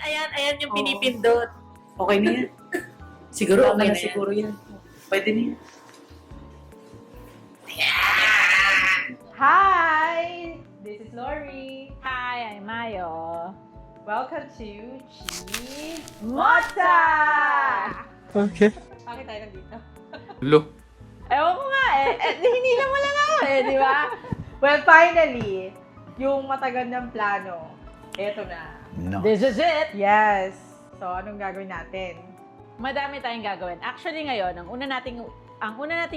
Ayan yung pinipindot. Okay na yan. Siguro, Okay okay na na yan. siguro yan. Pwede na yan. Hi! This is Lori. Hi, I'm Mayo. Welcome to Mota! Okay. Bakit tayo nandito? Lo. Ewan ko nga hinila mo lang ako di ba? Well, finally, yung matagal ng plano, eto na. No. This is it. Yes. So, anong gagawin natin? Madami tayong gagawin. Actually ngayon, ang una nating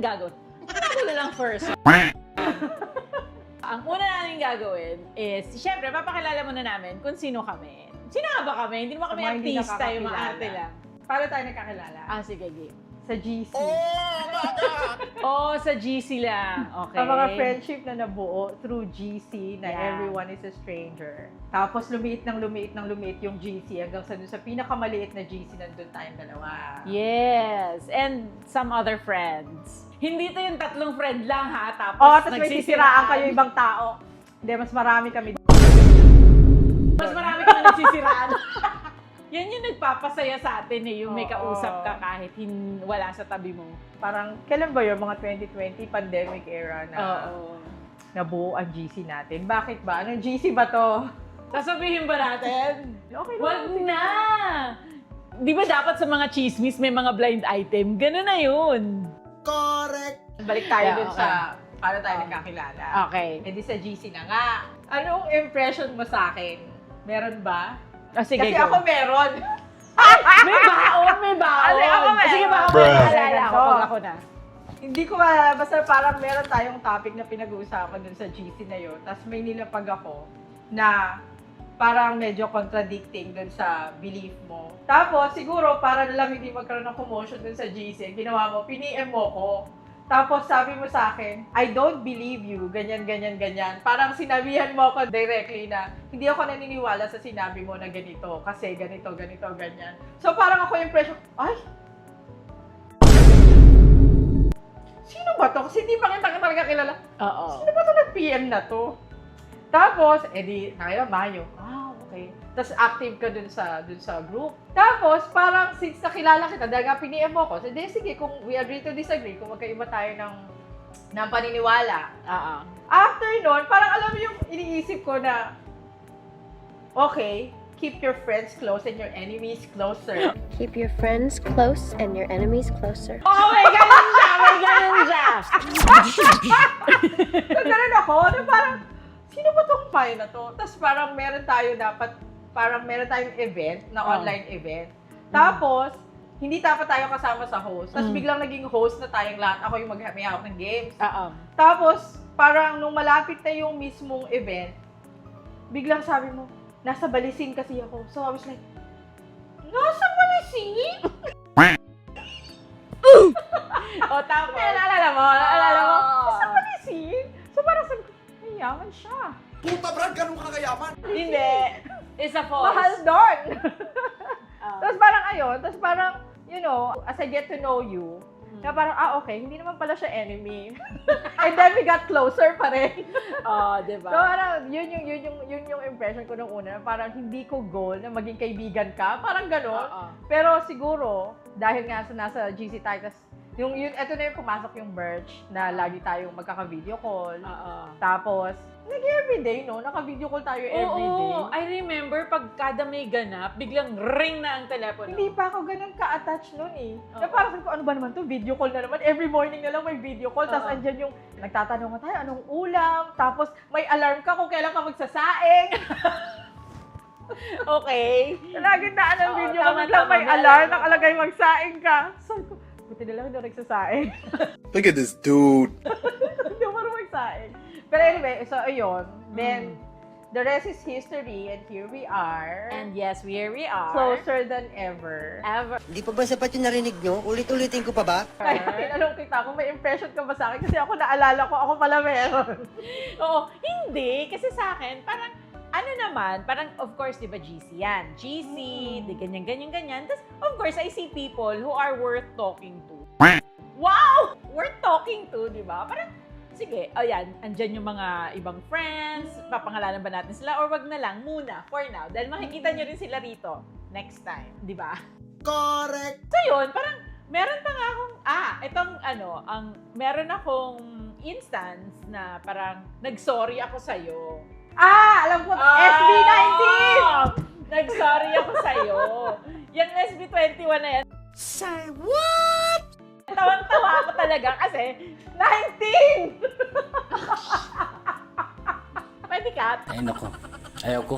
gagawin, ano lang first? Ang una nating gagawin is, syempre, papakilala muna namin kung sino kami. Sino nga ba kami? Hindi naman kami Sa mga hindi artista, yung mga nakakakilala. arte lang. Paano tayo nagkakilala? Sige, game. Sa GC. Sa GC lang. Okay. Ang mga friendship na nabuo through GC na Yeah. everyone is a stranger. Tapos lumiit yung GC hanggang sa pinakamaliit na GC nandun tayong dalawa. Yes. And some other friends. Hindi to yung tatlong friend lang ha. Tapos Tapos may sisiraan kayo ibang tao. Hindi, mas marami kami. Mas marami kami nagsisiraan. Yan yung nagpapasaya sa atin yung may Oo. kausap ka kahit wala sa tabi mo. Parang, kailan ba yun? Mga 2020 pandemic era na nabuo ang GC natin. Bakit ba? Anong GC ba to? Sasabihin ba natin? Okay Wag na! Di ba dapat sa mga chismis may mga blind item? Ganun na yun. Balik tayo Yeah, dun okay. sa paano tayo nagkakilala. Okay. E di sa GC na nga. Anong impression mo sa akin? Meron ba? Sige, Kasi go. ako meron. May baon, may baon. Kasi ako meron. Sige, baka may Bruh. maalala ako Ganito. pag ako na. Hindi ko basta parang meron tayong topic na pinag-uusapan dun sa GC na yun. Tapos may nilapag ako na parang medyo contradicting dun sa belief mo. Tapos siguro para na lang hindi magkaroon ng commotion dun sa GC, ginawa mo, piniem mo ko. Tapos sabi mo sa akin, I don't believe you, ganyan. Parang sinabihan mo ako directly na hindi ako naniniwala sa sinabi mo na ganito kasi ganito, ganyan. So parang ako impression, ay, sino ba to? Kasi hindi pa kita talaga kilala. Oo. Sino ba to nag-PM na to? Tapos, edi, nakita Mayo. Okay. Tapos active ka dun sa group. Tapos, parang since nakilala kita, dahil nga piniem mo ko, so, sige, kung we agree to disagree, kung magkaiba tayo ng paniniwala. Oo. After nun, parang alam mo yung iniisip ko na, okay, keep your friends close and your enemies closer. Keep your friends close and your enemies closer. Oh, may ganun siya! May ganun siya! So, ganun ako, na parang, sino ba tong file na to? Tapos parang meron tayong event, na online event. Tapos, hindi dapat tayo kasama sa host. Tapos biglang naging host na tayong lahat. Ako yung may hawak ng games. Oo. Tapos, parang nung malapit na yung mismong event, biglang sabi mo, nasa Balisin kasi ako. So, I was like, nasa Balisin? Tapos. Naalala mo? Nasa Balisin? So, parang sabi ko, mayaman siya. Puta, Brad, ganun ka kayaman. Hindi. It's a false. Mahal doon. Oh. Tapos parang ayun, tapos parang, you know, as I get to know you, na parang, okay, hindi naman pala siya enemy. And then we got closer pa rin. Diba? So parang, yun yung impression ko nung una, parang hindi ko goal na maging kaibigan ka, parang gano'n. Oo. Pero siguro, dahil nga nasa GC tayo, tas eto na yung pumasok yung Birch, na lagi tayong magkaka-video call. Oo. Tapos, everyday, no? Naka-video call tayo everyday. Oo, I remember pag kada may ganap, biglang ring na ang telepono. Hindi pa ako ganun ka-attach nun eh. Na Oo. parang sabi ko, ano ba naman to? Video call na naman. Every morning na lang may video call. Tapos Oo. andyan yung nagtatanong tayo, anong ulam? Tapos may alarm ka kung kailan ka magsasaing. Okay. Nalagandaan ng Oo, video call. tama, Biglang tama. may May alarm, alarm nakalagay magsaing ka. Sabi ko, buti na lang hindi ako nagsasaing. Look at this dude. Hindi ako marunong magsaing. Pero anyway, so ayun. Then, the rest is history and here we are. And yes, here we are. Closer than ever. Ever. Di pa ba sapat yung narinig nyo? Ulit-ulitin ko pa ba? Kaya tinanong kita kung may impression ka ba sa akin kasi ako naalala ko, ako pala meron. Oo, hindi. Kasi sa akin, parang, ano naman, parang, of course, di ba, GC yan. GC, di ganyan. Tapos, of course, I see people who are worth talking to. Wow! Worth talking to, di ba? Parang, sige, ayan, andyan yung mga ibang friends, papangalanan ba natin sila or wag na lang muna for now dahil makikita nyo rin sila rito next time, di ba? Correct! So yun, parang meron pa nga akong, meron akong instance na parang nag-sorry ako sa'yo. Alam ko, SB19! Nag-sorry ako sa'yo. Yung SB21 na yan, Say what? tawang-tawa ako talaga kasi 19! pwede ka. Ay, nako. Ayaw ko.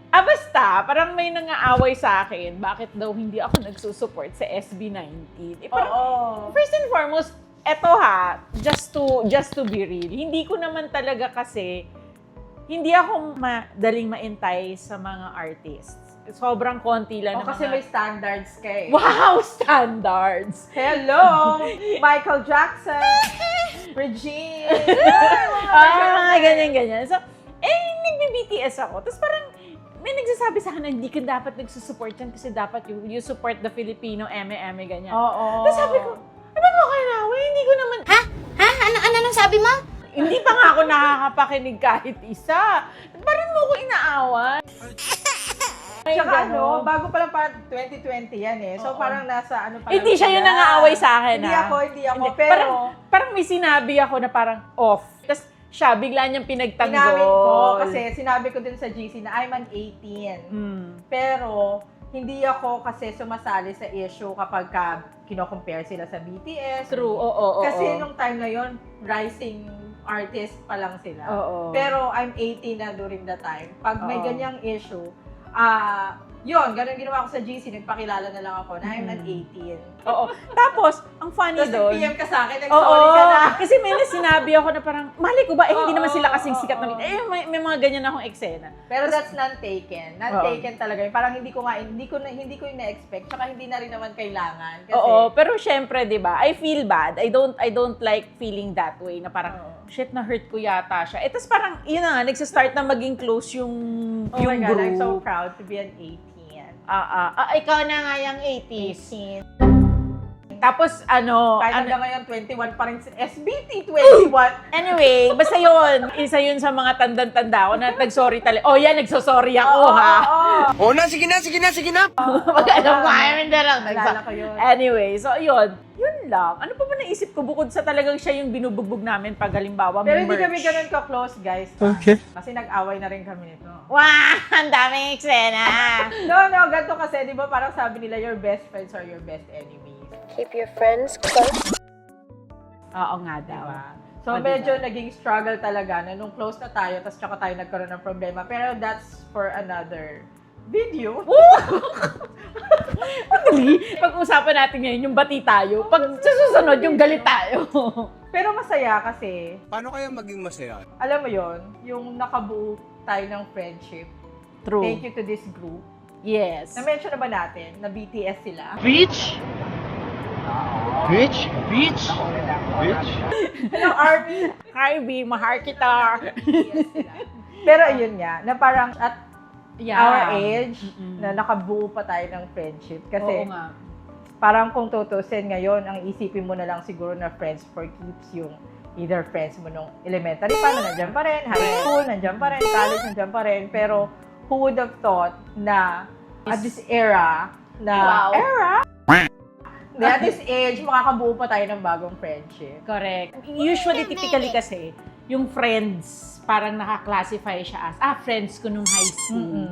Basta, parang may nangaaway sa akin, bakit daw hindi ako nagsusupport sa SB19. Parang, first and foremost, eto just to be real, hindi ko naman talaga kasi, hindi ako madaling maintay sa mga artists. Sobrang konti lang na kasi may standards ka eh. Wow! Standards! Hello! Michael Jackson! Regine! Mga ganyan-ganyan. So, nagbi-BTS ako. Tapos parang, may nagsasabi sa akin na hindi ka dapat nagsusupport yan kasi dapat you support the Filipino eme-eme, ganyan. Oo. Tapos sabi ko, ba't mo kayo naway? Hindi ko naman... Ha? Ano nang sabi mo? Hindi pa nga ako nakakapakinig kahit isa. Parang mo ko inaaway. Tsaka bago pa lang parang 2020 yan eh. So parang nasa pa lang Hindi siya yung sila. nangaaway sa akin. Hindi ako. Hindi. Pero, Parang may sinabi ako na parang off. Tapos siya, bigla niyang pinagtanggol. inamin ko kasi sinabi ko din sa GC na I'm an 18. Pero, hindi ako kasi sumasali sa issue kapag kino-compare sila sa BTS. True, oo. Kasi nung time na yon rising artist pa lang sila. Oo. Pero I'm 18 na during the time. Pag may Oo. ganyang issue, yun, ganun ginawa ko sa GC, nagpakilala na lang ako na I'm an 18. Oo. Tapos, ang funny Tapos doon. nag-PM ka sa akin, nag-sorry ka na. Kasi may sinabi ako na parang, mali ko ba, hindi naman sila kasing sikat na may mga ganyan akong eksena. Pero that's non-taken. Non-taken talaga yun. Parang hindi ko ina-expect. Tsaka hindi na rin naman kailangan. Kasi, Oo, pero syempre, 'di ba? I feel bad. I don't like feeling that way na parang shit, na hurt ko yata siya. Tapos parang yun na nga, nagsa-start na maging close yung oh my God, group. I'm so proud to be an 18. Ikaw na nga yung 80s. Tapos Kahit hanggang ngayon, 21 pa rin si SBT 21. Anyway, basta yun. Isa yun sa mga tandang-tanda ko na nag-sorry talaga. Oh, yan, nagsosorry ako, ha? Oh, sige na! Mag-alam ko, Naalala ko yun. Anyway, so yun. Yun lang. Ano pa ba naisip ko bukod sa talagang siya yung binubugbog namin pag halimbawa Pero hindi merch? kami ganun ka-close, guys. Okay. Kasi nag-away na rin kami nito. Wow! Ang daming eksena! No, ganito kasi, di ba parang sabi nila, your best friends are your best enemies. Keep your friends close. Oo nga daw. Diba? So, medyo naging struggle talaga na nung close na tayo, tapos tsaka tayo nagkaroon ng problema. Pero that's for another video. Pag-usapan natin ngayon yung bati tayo. Pag sa susunod, yung galit tayo. Pero masaya kasi, Paano kaya maging masaya? alam mo yon, yung nakabuo tayo ng friendship. True. Thank you to this group. Yes. Na-mention na ba natin na BTS sila? Hello, Army! Harvey, mahar kita. BTS sila. Pero ayun nga, na parang at our age, na nakabuo pa tayo ng friendship. Kasi Oo nga. parang kung tutusin ngayon, ang isipin mo na lang siguro na friends for keeps yung either friends mo nung elementary pa na nandiyan pa rin, high school, nandiyan pa rin, college, nandiyan pa rin. Pero who would have thought na at this era, at this age, makakabuo pa tayo ng bagong friendship. Correct. Usually, typically kasi, yung friends, parang naka-classify siya as, friends ko nung high school.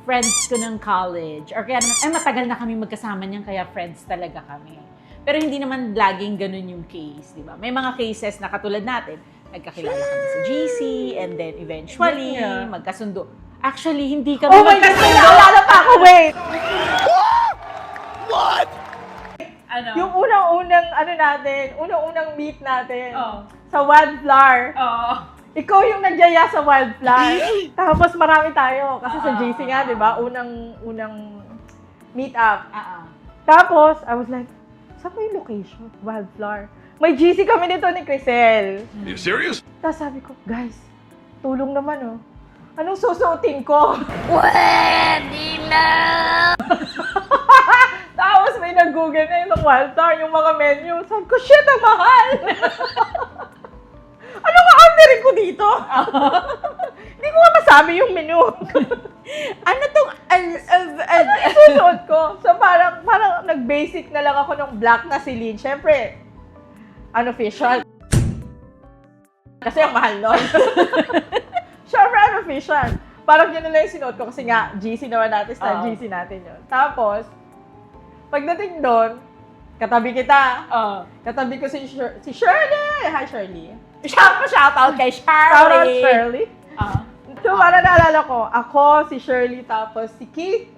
Friends ko nung college. Or kaya naman, matagal na kami magkasama niyan, kaya friends talaga kami. Pero hindi naman laging ganun yung case, di ba? May mga cases na katulad natin, nagkakilala kami sa GC, and then eventually, magkasundo. Actually, hindi kami magkasundo. Naalala pa ako, wait! Ano? Yung unang meet natin Oh. sa Wildflower. Oo. Ikaw yung nagyaya sa Wildflower. Tapos marami tayo. Kasi sa GC nga, di ba? Unang meet up. Tapos, I was like, saan ba yung location? Wildflower. May GC kami nito ni Crisel. Are you serious? Tapos sabi ko, guys, tulong naman oh. Anong susuotin ko? Pwede na! Tapos may nag-google na yung Wildflower, yung mga menu. Sabi ko, shit, ang mahal! Ano orderin ko dito? Hindi ko nga masabi yung menu. Ano tong... Susunod ko. So, parang nag-basic na lang ako ng black na Celine. Siyempre, unofficial. Kasi ang mahal nun. Siyempre, unofficial. Parang yun na lang yung sinuot ko kasi nga, GC naman natin, style GC natin yun. Tapos, pagdating doon, katabi kita. Katabi ko si Shirley! Hi, Shirley. Shoutout kay Shoutout, Charlie. Shirley. So, para naalala ko, ako, si Shirley, tapos si Keith.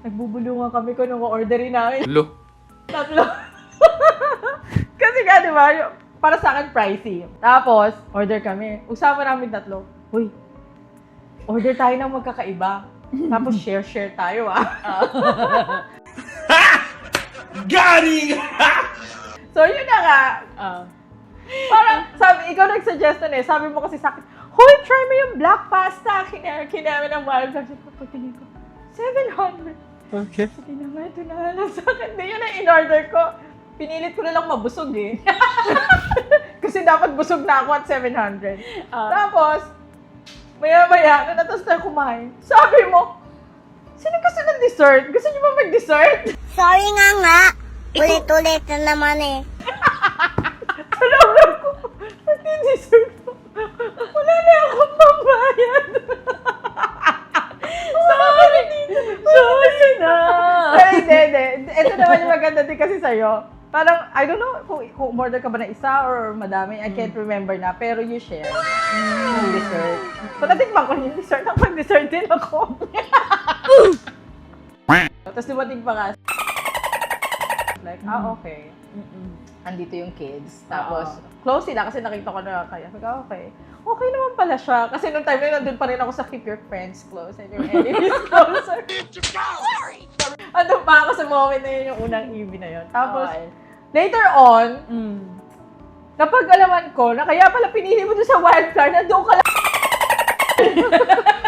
Nagbubulungan kami kung nung orderin namin. Lo. Tatlo. Kasi nga, di ba, para sa akin, pricey. Tapos, order kami. Usama namin tatlo. Uy, order tayo ng magkakaiba. Tapos, share tayo, Galing! So, yun na nga. Parang, sabi, ikaw nag-suggest nun eh. Sabi mo kasi sa akin, hoy, try mo yung black pasta. Kinamin ng wild vlog. Pagtingin ko, 700. Okay. Sige na nga, ito na lang sa akin. Hindi yun ang in-order ko. Pinilit ko na lang mabusog eh. Kasi dapat busog na ako at 700. Tapos, maya-maya, na natas na kumain. Sabi mo, sino gusto ng dessert? Gusto niyo ba mag-dessert? Sorry nga. Ulit-ulit na naman eh. Alam ko, pati dessert mo. Wala na akong pambayad. Sorry na. Pero hindi. Ito naman yung maganda din kasi sa'yo. Parang, I don't know kung umorder ka ba na isa or madami. I can't remember na. Pero you share yung dessert. So, natikman ko yung dessert. Nakapag-dessert din ako. Tapos dumating pa nga. Like, okay. Andito yung kids. Tapos, close sila kasi nakita ko na kaya. Okay. Okay naman pala siya. Kasi nung time na nandun pa rin ako sa keep your friends close and your enemies closer. Andun pa ako sa moment na yun, yung unang EV na yun. Tapos, later on, napag-alaman ko na kaya pala pinili mo doon sa wildflower na doon ka lang.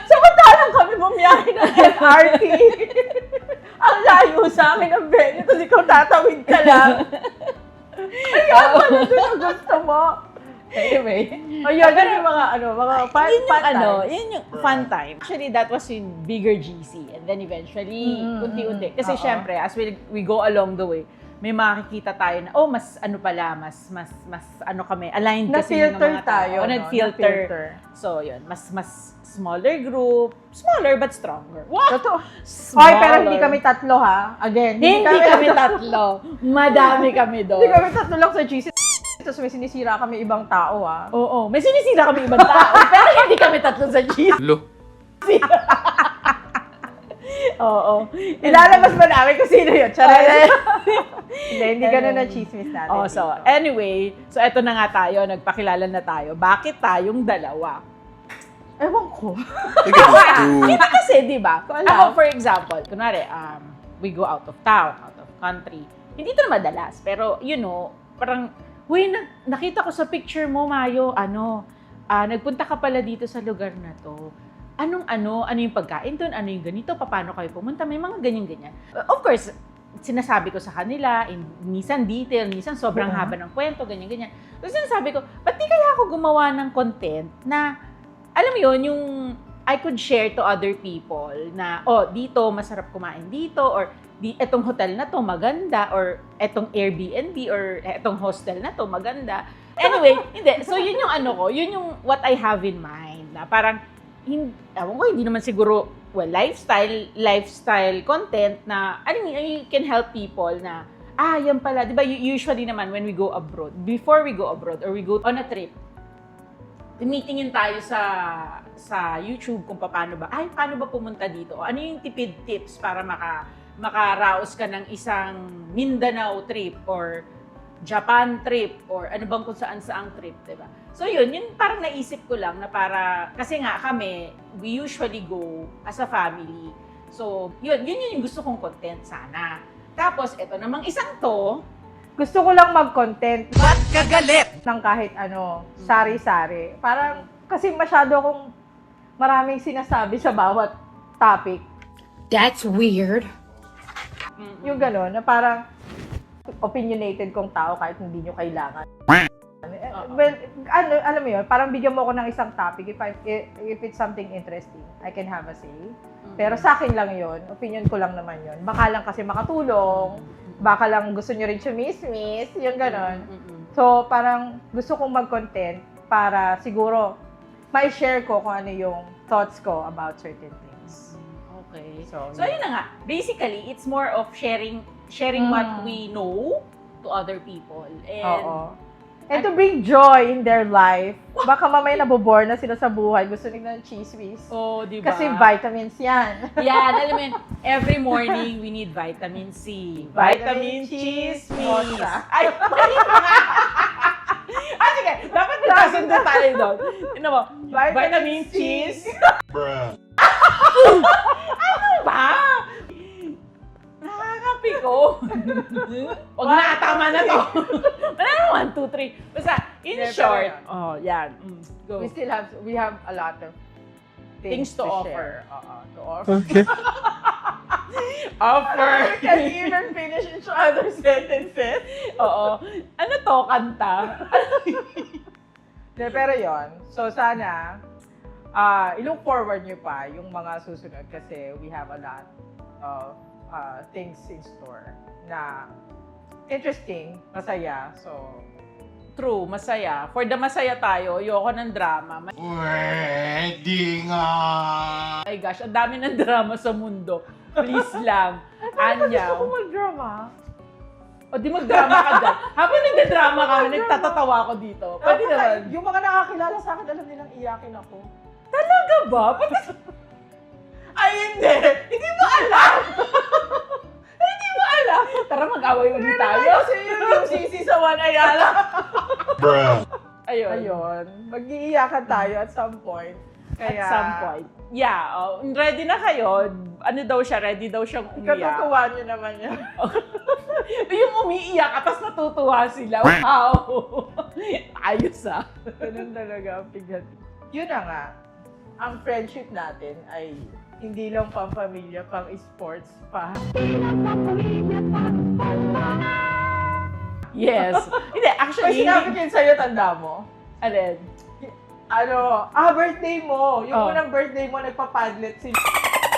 Samantalang kami bumiyahe ng LRT. Ang layo sa akin ng venue, tapos ikaw tatawid ka lang. Kaya pala doon ang gusto mo. Anyway, ayun, yung mga fun times. Yun yung fun time. Actually, that was in bigger GC. And then eventually, unti-unti. Kasi syempre, as we go along the way, may makikita tayo na, mas kami, aligned kasi yung mga tayo. Nag-filter. So, yun, mas smaller group, smaller but stronger. Wow! Totoo. Hoy, pero hindi kami tatlo ha. Again, Hindi kami tatlo. Madami kami doon. Hindi kami tatlo lang sa GC. Tapos may sinisira kami ibang tao Oo, may sinisira kami ibang tao, pero hindi kami tatlo sa GC. Lo. Oo. Ilalabas ba namin kung sino yun? Charay! Hindi ganun na chismis natin. So anyway, so eto na nga tayo, nagpakilala na tayo. Bakit tayong dalawa? Ewan ko. Look at this dude. Kita kasi, di ba? Wala. Ako, for example, kunwari, we go out of town, out of country. Hindi ito na madalas, pero parang, nakita ko sa picture mo, Mayo, nagpunta ka pala dito sa lugar na to. Ano yung pagkain doon, ano yung ganito, paano kayo pumunta, may mga ganyan-ganyan. Of course, sinasabi ko sa kanila, minsan detail, minsan sobrang haba ng kwento, ganyan-ganyan. Tapos sinasabi ko, ba't di kaya ako gumawa ng content na, alam mo yun, yung I could share to other people na, dito, masarap kumain dito, or etong hotel na to maganda, or etong Airbnb, or etong hostel na to maganda. Anyway, hindi. So, yun yung yun yung what I have in mind, na parang, hindi naman siguro, lifestyle content na, you can help people na, yan pala, di ba, usually naman when we go abroad, before we go abroad, or we go on a trip, tumitingin tayo sa YouTube kung paano ba pumunta dito, ano yung tipid tips para makaraos ka ng isang Mindanao trip, or Japan trip, or ano bang kung saan-saang trip, diba? So yun parang naisip ko lang na kasi nga kami, we usually go as a family. So yun yung gusto kong content sana. Tapos eto namang isang to, Gusto ko lang mag-content Ba't kagalit? ng kahit sari-sari. Parang, kasi masyado akong maraming sinasabi sa bawat topic. That's weird. Yung gano'n, na parang opinionated kong tao kahit hindi nyo kailangan. well, alam mo yun, parang bigyan mo ako ng isang topic. If it's something interesting, I can have a say. Pero sa akin lang yun, opinion ko lang naman yun. Baka lang kasi makatulong, baka lang gusto nyo rin chumismis, yung ganon. So, parang gusto kong mag-content para siguro ma-share ko kung ano yung thoughts ko about certain things. Okay. So, So, yun na nga. Basically, it's more of sharing what we know to other people. And, Oo. And to bring joy in their life. Baka mamaya nabobore na sila sa buhay. Gusto nila ng chismis. oh, di ba? Kasi vitamins yan. Yan, alam mo yun, every morning we need vitamin C. Vitamin cheese, Mocha. Ay, mali pa nga. Sige, dapat nagkasundo tayo doon. Ano mo? Vitamin cheese. Ano ba? Nakakapiko. Huwag na, tama na to. Wala na, 1, 2, 3. Basta, in Yeah, short. pero Oh, yan. Go. We have a lot of Things to offer. share. To offer. Okay. Offer. We can even finish each other's sentences. Oo. Ano to, kanta? Pero yon. So, sana, i-look forward nyo pa yung mga susunod kasi we have a lot of things in store na interesting, masaya. So, True, masaya. For the masaya tayo, ayoko ng drama. Pwede nga. My gosh, ang dami ng drama sa mundo. Please lang. Anya. gusto ko mag-drama. O di magdrama ka dyan. Habang nagdadrama ka, nagtatatawa ako dito. Pwede naman. Yung mga nakakilala sa akin, alam nilang iyakin ako. Talaga ba? Ay, hindi. Hindi mo alam. Hindi mo alam. Tara, mag-away ulit tayo. Kasi yun yung sisi sa Juan Ayala. Ayun. Ayun. Mag-iiyakan tayo at some point. Kaya, At some point. Yeah. Ready na kayo. Ano daw siya? Ready daw siyang umiyak. katutuwa nyo naman yan. Yung umiiyak at tapos natutuwa sila. Wow! Ayos ah. Ganun talaga ang pigat. Yun na nga. Ang friendship natin ay hindi lang pang pamilya, pang sports pa. Yes. Hindi, Pag actually, sinabi ko yun sa'yo, tanda mo. alin? Birthday mo. Yung Oh. unang birthday mo, nagpa-padlet si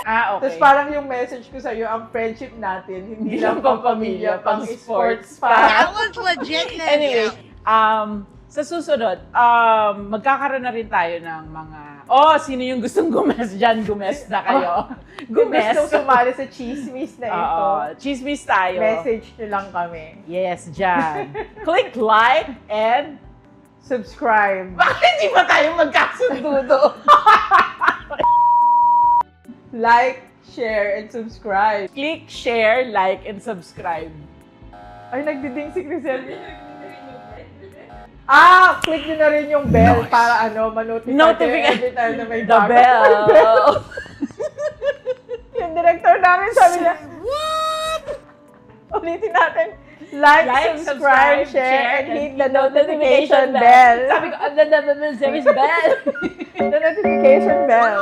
Ah, okay. Tapos parang yung message ko sa'yo, ang friendship natin, hindi lang pang pamilya, pang sports pa. That was legit, Anyway, sa susunod, magkakaroon na rin tayo ng mga, sino yung gustong gumes dyan? Gumes na kayo. Kung Gumes. gustong sumali sa chismis na ito, Chismis tayo. message nyo lang kami. Yes, dyan. Click like and Subscribe. bakit di ba tayo magkasundo doon? Like, share, and subscribe. Click, share, like, and subscribe. Ay, nagdiding si Crisel. Click nyo na rin yung bell para ma-notify kayo every time na may The bago. bell. Yung director namin sabi niya, what? Ulitin natin. Like, subscribe, share, and hit the notification bell. Sabi ko, the service bell. The notification bell.